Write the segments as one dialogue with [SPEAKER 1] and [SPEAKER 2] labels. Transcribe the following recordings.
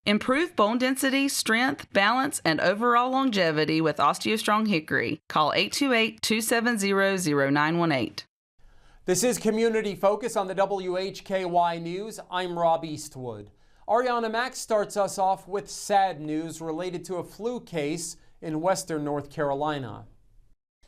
[SPEAKER 1] Improve bone density, strength, balance, and overall longevity with OsteoStrong Hickory. Call 828-270-0918.
[SPEAKER 2] This is Community Focus on the WHKY News. I'm Rob Eastwood. Arianna Mack starts us off with sad news related to a flu case in western North Carolina.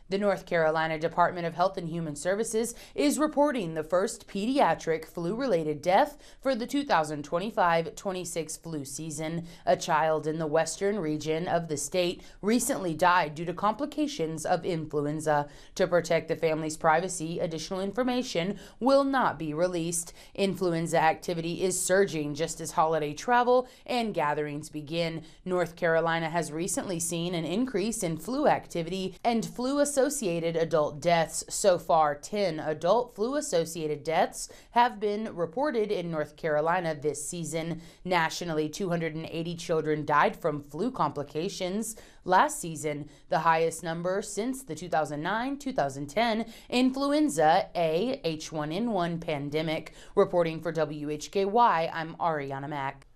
[SPEAKER 3] The North Carolina Department of Health and Human Services is reporting the first pediatric flu-related death for the 2025-26 flu season. A child in the western region of the state recently died due to complications of influenza. To protect the family's privacy, additional information will not be released. Influenza activity is surging just as holiday travel and gatherings begin. North Carolina has recently seen an increase in flu activity and flu-associated adult deaths. So far, 10 adult flu-associated deaths have been reported in North Carolina this season. Nationally, 280 children died from flu complications last season, the highest number since the 2009-2010 influenza A H1N1 pandemic. Reporting for WHKY, I'm Arianna Mack.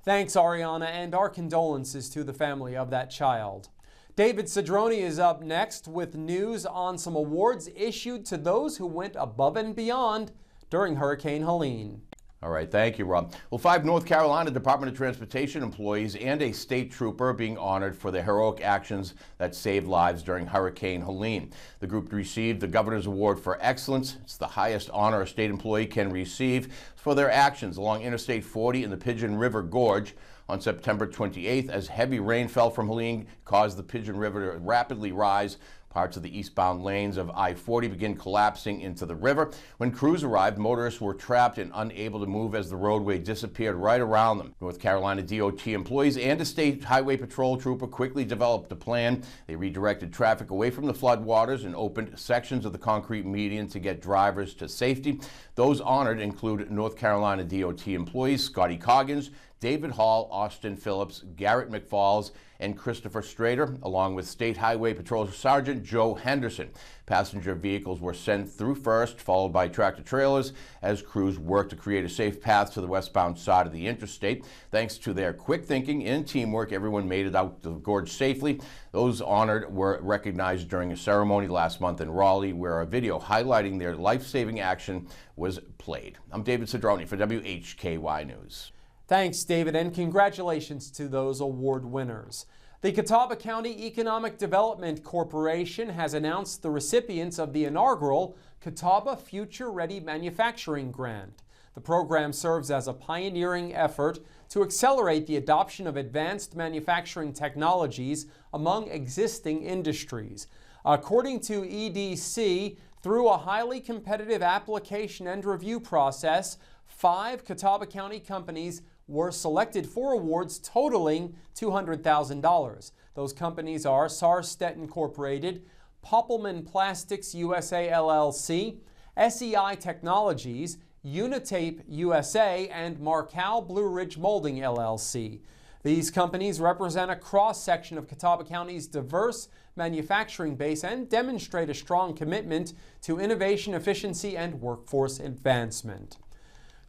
[SPEAKER 2] Thanks, Arianna, and our condolences to the family of that child. David Cedrone is up next with news on some awards issued to those who went above and beyond during Hurricane Helene.
[SPEAKER 4] All right, thank you, Rob. Well, 5 North Carolina Department of Transportation employees and a state trooper are being honored for their heroic actions that saved lives during Hurricane Helene. The group received the Governor's Award for Excellence. It's the highest honor a state employee can receive for their actions along Interstate 40 in the Pigeon River Gorge. On September 28th, as heavy rain fell from Helene, caused the Pigeon River to rapidly rise. Parts of the eastbound lanes of I-40 began collapsing into the river. When crews arrived, motorists were trapped and unable to move as the roadway disappeared right around them. North Carolina DOT employees and a state highway patrol trooper quickly developed a plan. They redirected traffic away from the floodwaters and opened sections of the concrete median to get drivers to safety. Those honored include North Carolina DOT employees Scotty Coggins, David Hall, Austin Phillips, Garrett McFalls, and Christopher Strader, along with State Highway Patrol Sergeant Joe Henderson. Passenger vehicles were sent through first, followed by tractor trailers, as crews worked to create a safe path to the westbound side of the interstate. Thanks to their quick thinking and teamwork, everyone made it out the gorge safely. Those honored were recognized during a ceremony last month in Raleigh, where a video highlighting their life-saving action was played. I'm David Cedrone for WHKY News.
[SPEAKER 2] Thanks, David, and congratulations to those award winners. The Catawba County Economic Development Corporation has announced the recipients of the inaugural Catawba Future-Ready Manufacturing Grant. The program serves as a pioneering effort to accelerate the adoption of advanced manufacturing technologies among existing industries. According to EDC, through a highly competitive application and review process, 5 Catawba County companies were selected for awards totaling $200,000. Those companies are Sarstedt Incorporated, Poppelman Plastics USA LLC, SEI Technologies, Unitape USA, and Marcal Blue Ridge Molding LLC. These companies represent a cross-section of Catawba County's diverse manufacturing base and demonstrate a strong commitment to innovation, efficiency, and workforce advancement.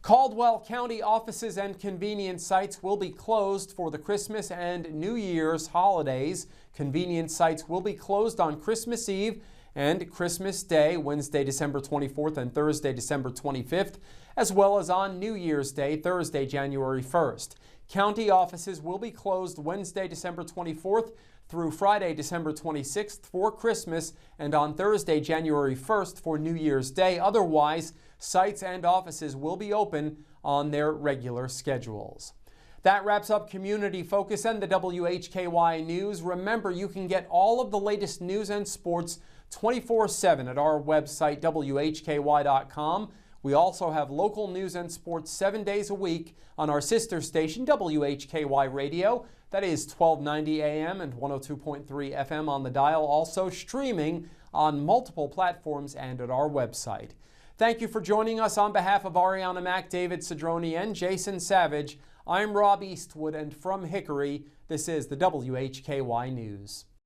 [SPEAKER 2] Caldwell County offices and convenience sites will be closed for the Christmas and New Year's holidays. Convenience sites will be closed on Christmas Eve and Christmas Day, Wednesday, December 24th and Thursday, December 25th, as well as on New Year's Day, Thursday, January 1st. County offices will be closed Wednesday, December 24th through Friday, December 26th for Christmas, and on Thursday, January 1st for New Year's Day. Otherwise, sites and offices will be open on their regular schedules. That wraps up Community Focus and the WHKY News. Remember, you can get all of the latest news and sports 24/7 at our website, WHKY.com. We also have local news and sports 7 days a week on our sister station, WHKY Radio. That is 1290 AM and 102.3 FM on the dial, also streaming on multiple platforms and at our website. Thank you for joining us. On behalf of Arianna Mack, David Cedrone, and Jason Savage, I'm Rob Eastwood, and from Hickory, this is the WHKY News.